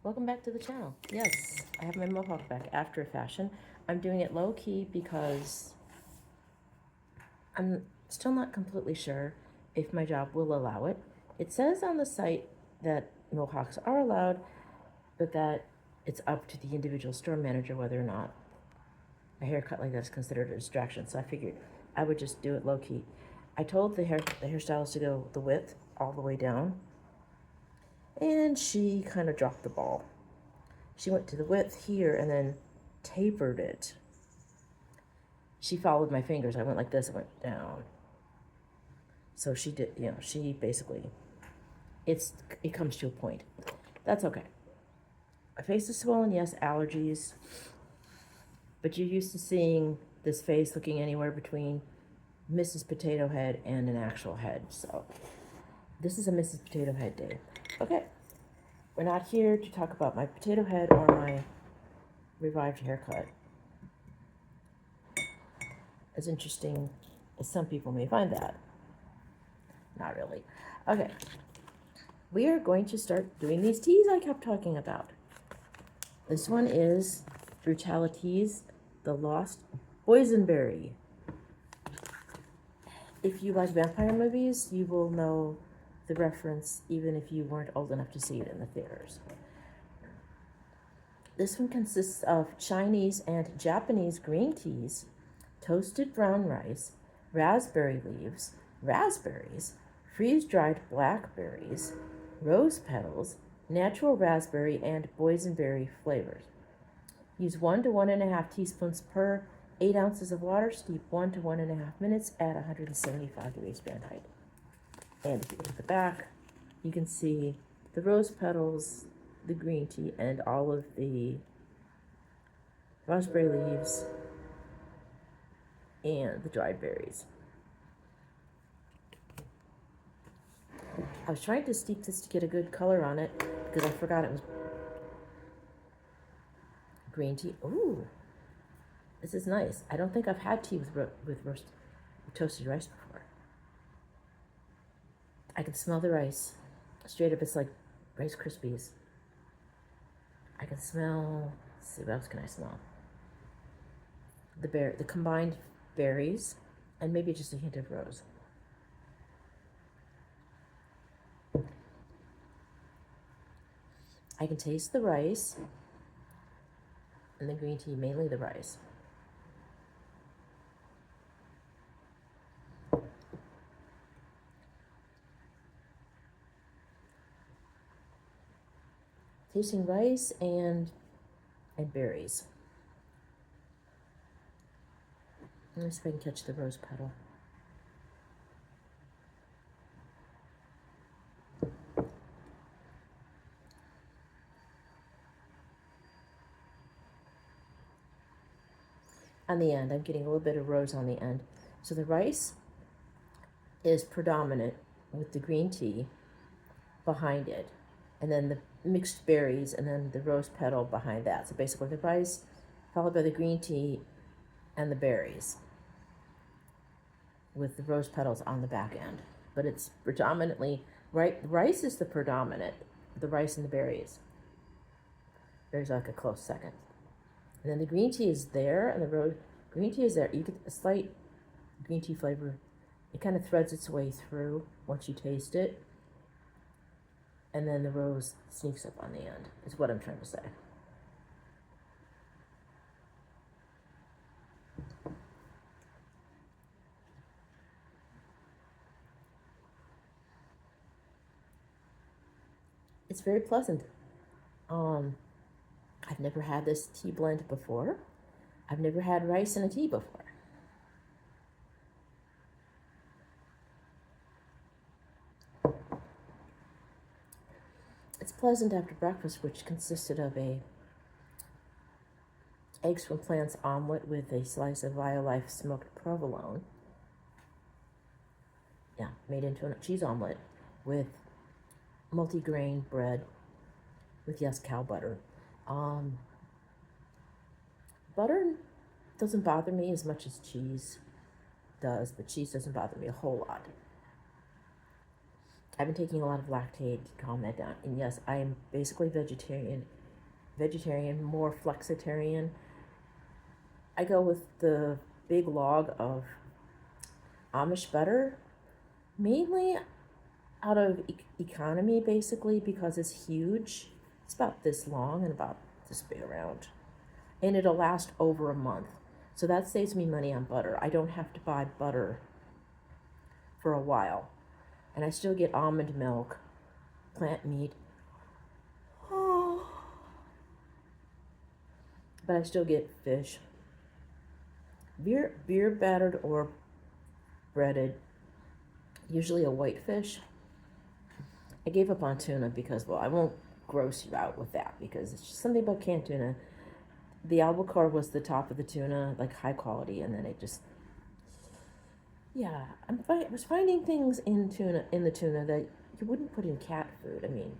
Welcome back to the channel. Yes, I have my mohawk back after a fashion. I'm doing it low key because I'm still not completely sure if my job will allow it. It says on the site that mohawks are allowed, but that it's up to the individual store manager whether or not a haircut like that is considered a distraction. So I figured I would just do it low key. I told the hairstylist to go the width all the way down, and she kind of dropped the ball. She went to the width here and then tapered it. She followed my fingers. I went like this, I went down. So she did, she basically, it comes to a point. That's okay. My face is swollen, yes, allergies. But you're used to seeing this face looking anywhere between Mrs. Potato Head and an actual head. So this is a Mrs. Potato Head day. Okay, we're not here to talk about my potato head or my revived haircut. As interesting as some people may find that. Not really. Okay, we are going to start doing these teas I kept talking about. This one is Brutaliteas, the Lost Boysenberry. If you like vampire movies, you will know the reference even if you weren't old enough to see it in the theaters. This one consists of Chinese and Japanese green teas, toasted brown rice, raspberry leaves, raspberries, freeze-dried blackberries, rose petals, natural raspberry, and boysenberry flavors. Use 1 to 1.5 teaspoons per 8 ounces of water. Steep 1 to 1.5 minutes at 175 degrees Fahrenheit. And if you look at the back, you can see the rose petals, the green tea, and all of the raspberry leaves and the dried berries. I was trying to steep this to get a good color on it because I forgot it was green tea. Ooh, this is nice. I don't think I've had tea with toasted rice before. I can smell the rice. Straight up, it's like Rice Krispies. I can smell, let's see, what else can I smell? The combined berries, and maybe just a hint of rose. I can taste the rice and the green tea, mainly the rice. Tasting rice and berries. Let me see if I can catch the rose petal. On the end, I'm getting a little bit of rose on the end. So the rice is predominant with the green tea behind it, and then the mixed berries, and then the rose petal behind that. So basically the rice followed by the green tea and the berries with the rose petals on the back end. But it's predominantly, right, rice is the predominant, the rice and the berries. There's like a close second. And then the green tea is there, and the green tea is there. You get a slight green tea flavor. It kind of threads its way through once you taste it. And then the rose sneaks up on the end, is what I'm trying to say. It's very pleasant. I've never had this tea blend before. I've never had rice in a tea before. It's pleasant after breakfast, which consisted of a eggs from plants omelet with a slice of Violife smoked provolone. Yeah, made into a cheese omelet with multi-grain bread with, yes, cow butter. Butter doesn't bother me as much as cheese does, but cheese doesn't bother me a whole lot. I've been taking a lot of lactate to calm that down. And yes, I am basically vegetarian, more flexitarian. I go with the big log of Amish butter, mainly out of economy, basically, because it's huge. It's about this long and about this big around. And it'll last over a month. So that saves me money on butter. I don't have to buy butter for a while. And I still get almond milk, plant meat. Oh. But I still get fish. Beer battered or breaded, usually a white fish. I gave up on tuna because, well, I won't gross you out with that because it's just something about canned tuna. The albacore was the top of the tuna, like high quality, and then it just, yeah, I was finding things in the tuna that you wouldn't put in cat food. I mean,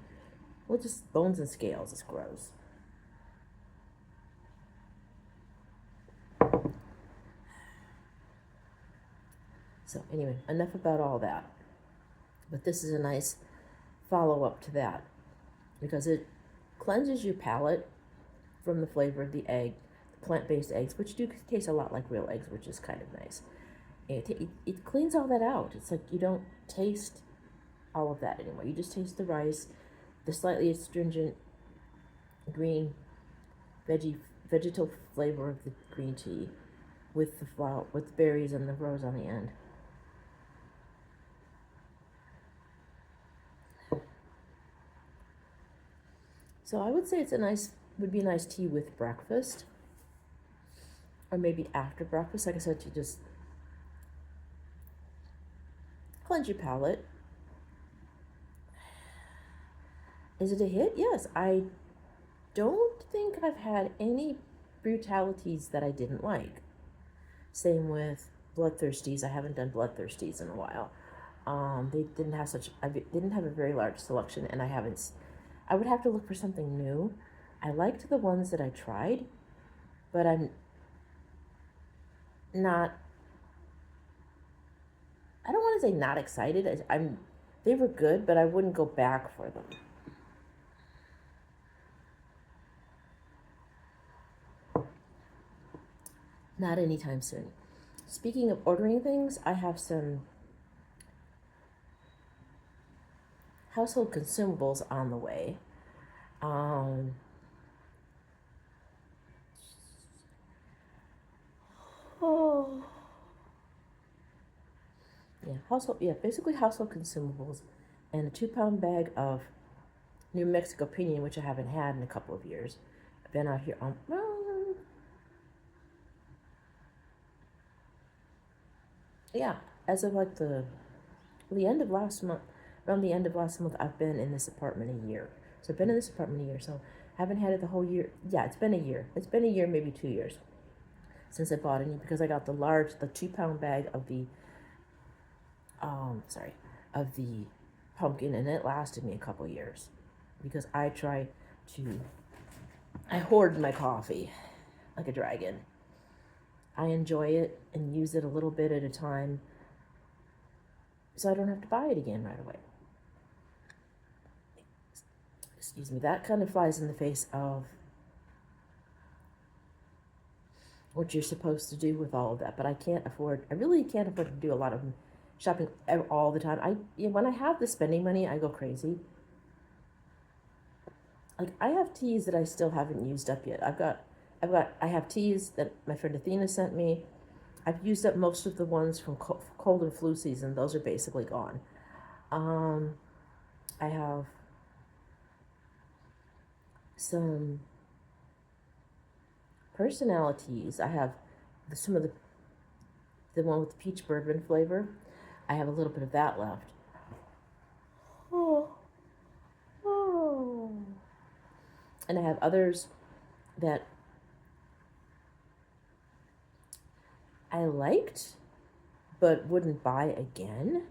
well, just bones and scales is gross. So anyway, enough about all that. But this is a nice follow-up to that because it cleanses your palate from the flavor of the egg, plant-based eggs, which do taste a lot like real eggs, which is kind of nice. It cleans all that out. It's like you don't taste all of that anymore. You just taste the rice, the slightly astringent green vegetal flavor of the green tea with the flower, with the berries and the rose on the end. So I would say would be a nice tea with breakfast, or maybe after breakfast. Like I said, to just cleanse your palate. Is it a hit? Yes. I don't think I've had any brutalities that I didn't like. Same with bloodthirsties. I haven't done bloodthirsties in a while. They didn't have a very large selection, and I would have to look for something new. I liked the ones that I tried, but I'm not, I don't want to say not excited. They were good, but I wouldn't go back for them. Not anytime soon. Speaking of ordering things, I have some household consumables on the way. Oh. Basically household consumables and a 2-pound bag of New Mexico pinyon, which I haven't had in a couple of years. I've been out here as of like the end of last month, around the end of last month, I've been in this apartment a year. So I've been in this apartment a year, so I haven't had it the whole year. Yeah, it's been a year. It's been a year, maybe 2 years since I bought it because I got the 2-pound bag of the pumpkin, and it lasted me a couple years because I hoard my coffee like a dragon. I enjoy it and use it a little bit at a time so I don't have to buy it again right away. Excuse me, that kind of flies in the face of what you're supposed to do with all of that, but I really can't afford to do a lot of shopping all the time. When I have the spending money, I go crazy. Like, I have teas that I still haven't used up yet. I have teas that my friend Athena sent me. I've used up most of the ones from cold and flu season. Those are basically gone. I have some personalities. I have some of the one with the peach bourbon flavor. I have a little bit of that left. Oh. And I have others that I liked but wouldn't buy again.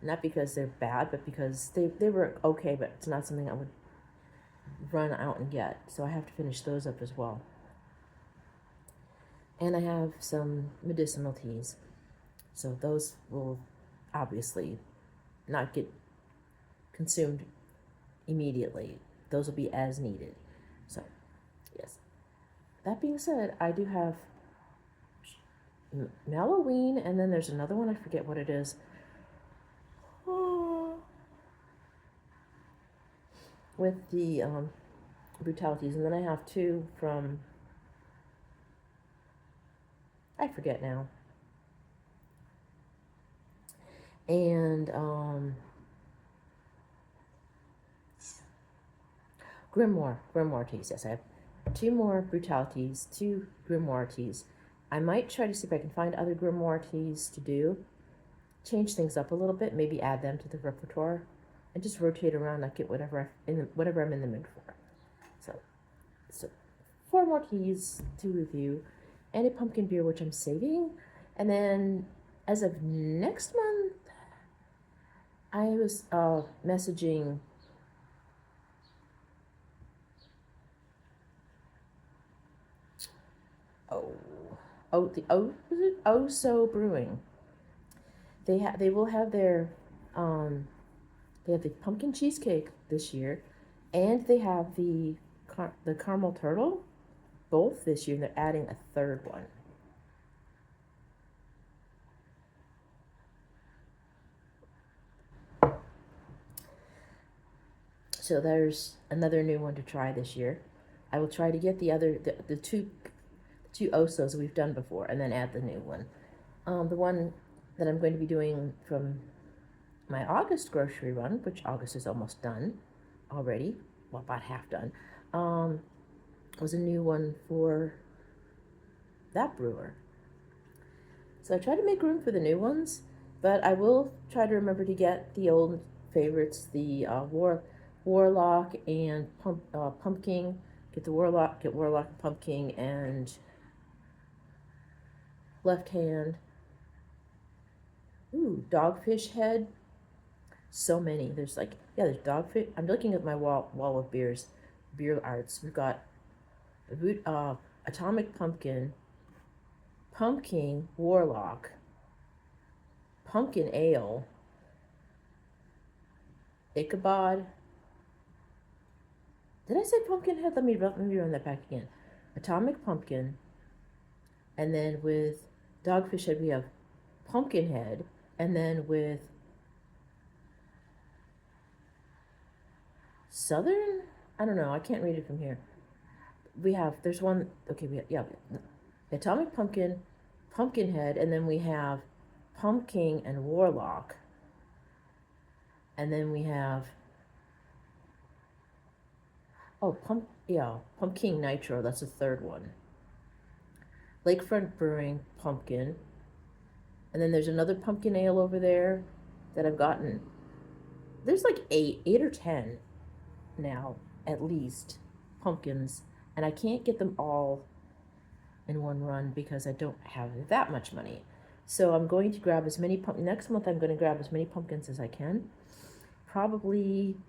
Not because they're bad, but because they were okay, but it's not something I would run out and get. So I have to finish those up as well. And I have some medicinal teas. So those will obviously not get consumed immediately. Those will be as needed. So, yes. That being said, I do have Halloween, and then there's another one, I forget what it is. With the Brutalities, and then I have two from, I forget now. And Grimoire-Teas, yes, I have two more Brutalities, two Grimoire-Teas. I might try to see if I can find other Grimoire-Teas to do, change things up a little bit, maybe add them to the repertoire, and just rotate around, like get whatever I'm in the mood for. So 4 more teas to review, and a pumpkin beer, which I'm saving. And then, as of next month, I was messaging was it Oh So Brewing. They will have their they have the pumpkin cheesecake this year, and they have the caramel turtle both this year. And they're adding a third one. So there's another new one to try this year. I will try to get the two Osos we've done before, and then add the new one. The one that I'm going to be doing from my August grocery run, which August is almost done already, well, about half done, was a new one for that brewer. So I try to make room for the new ones, but I will try to remember to get the old favorites, the Warlock and Pumpkin. Get Warlock and Pumpkin, and Left Hand. Ooh, Dogfish Head. So many. There's there's Dogfish. I'm looking at my wall of beer arts. We've got Atomic Pumpkin, Pumpkin Warlock, Pumpkin Ale, Ichabod. Did I say Pumpkinhead? Let me run that back again. Atomic Pumpkin, and then with Dogfish Head we have Pumpkinhead, and then with Southern, I don't know, I can't read it from here. There's one, okay, Atomic Pumpkin, Pumpkinhead, and then we have Pumpkin and Warlock. And then we have, Pumpkin Nitro, that's the third one. Lakefront Brewing, Pumpkin. And then there's another pumpkin ale over there that I've gotten. There's like 8 or 10 now, at least, pumpkins. And I can't get them all in one run because I don't have that much money. So I'm going to grab as many next month I'm going to grab as many pumpkins as I can. I will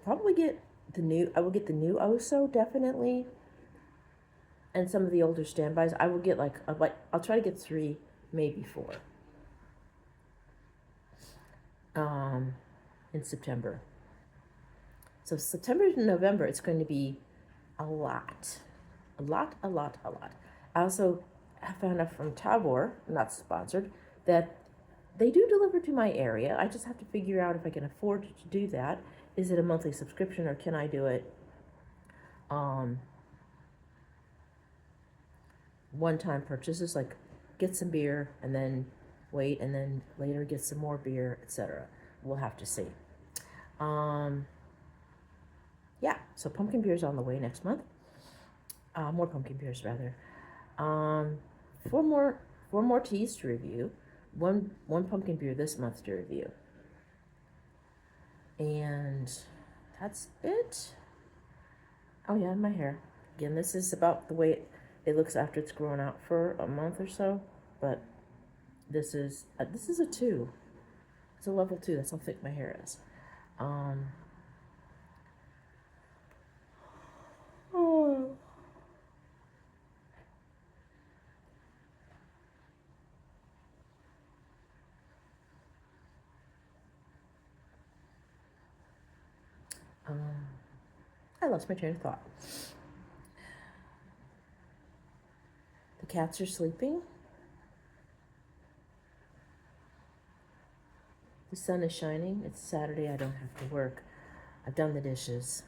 probably get the new Oso, definitely. And some of the older standbys. I will get I'll try to get 3, maybe 4. In September. So September to November, it's going to be a lot. I also found out from Tabor, not sponsored, that they do deliver to my area. I just have to figure out if I can afford to do that. Is it a monthly subscription, or can I do it one-time purchases, like get some beer and then wait, and then later get some more beer, etc. We'll have to see. So pumpkin beer is on the way next month. More pumpkin beers, rather. 4 more teas to review. One pumpkin beer this month to review. And that's it. Oh yeah, my hair. Again, this is about the way it looks after it's grown out for a month or so. But this is a 2. It's a level 2. That's how thick my hair is. I lost my train of thought. The cats are sleeping. The sun is shining. It's Saturday. I don't have to work. I've done the dishes.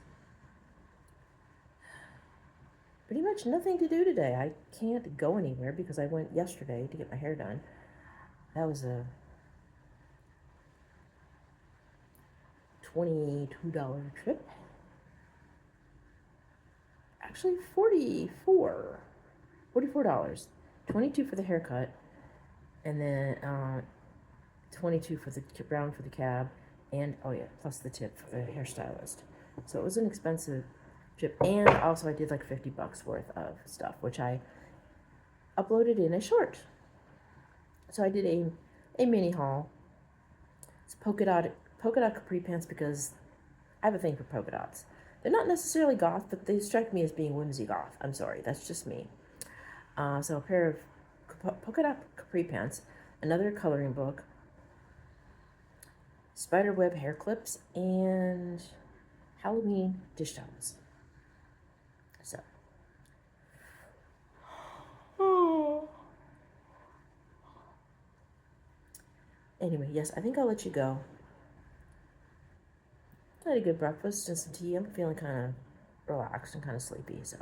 Pretty much nothing to do today. I can't go anywhere because I went yesterday to get my hair done. That was a $22 trip. Actually, $44. $22 for the haircut, and then $22 for the round for the cab, and oh yeah, plus the tip for the hairstylist. So it was an expensive trip, and also I did like $50 worth of stuff, which I uploaded in a short. So I did a mini haul. It's polka dot capri pants because I have a thing for polka dots. They're not necessarily goth, but they strike me as being whimsy goth. I'm sorry, that's just me. So a pair of polka dot capri pants, another coloring book, spiderweb hair clips, and Halloween dish towels. So. Anyway, yes, I think I'll let you go. I had a good breakfast and some tea. I'm feeling kind of relaxed and kind of sleepy, so.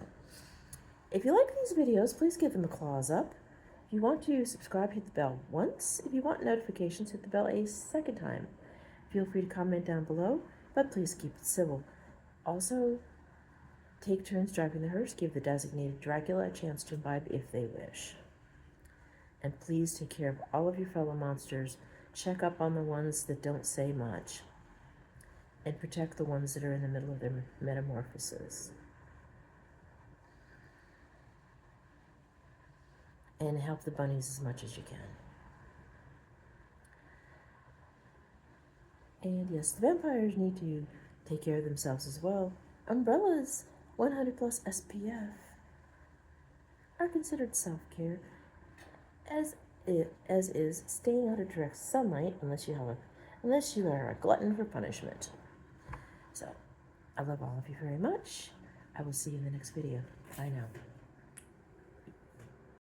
If you like these videos, please give them a claws up. If you want to subscribe, hit the bell once. If you want notifications, hit the bell a second time. Feel free to comment down below, but please keep it civil. Also, take turns driving the hearse. Give the designated Dracula a chance to imbibe if they wish. And please take care of all of your fellow monsters. Check up on the ones that don't say much. And protect the ones that are in the middle of their metamorphosis. And help the bunnies as much as you can. And yes, the vampires need to take care of themselves as well. Umbrellas, 100 plus SPF, are considered self-care, as is staying out of direct sunlight unless you are a glutton for punishment. So, I love all of you very much. I will see you in the next video. Bye now.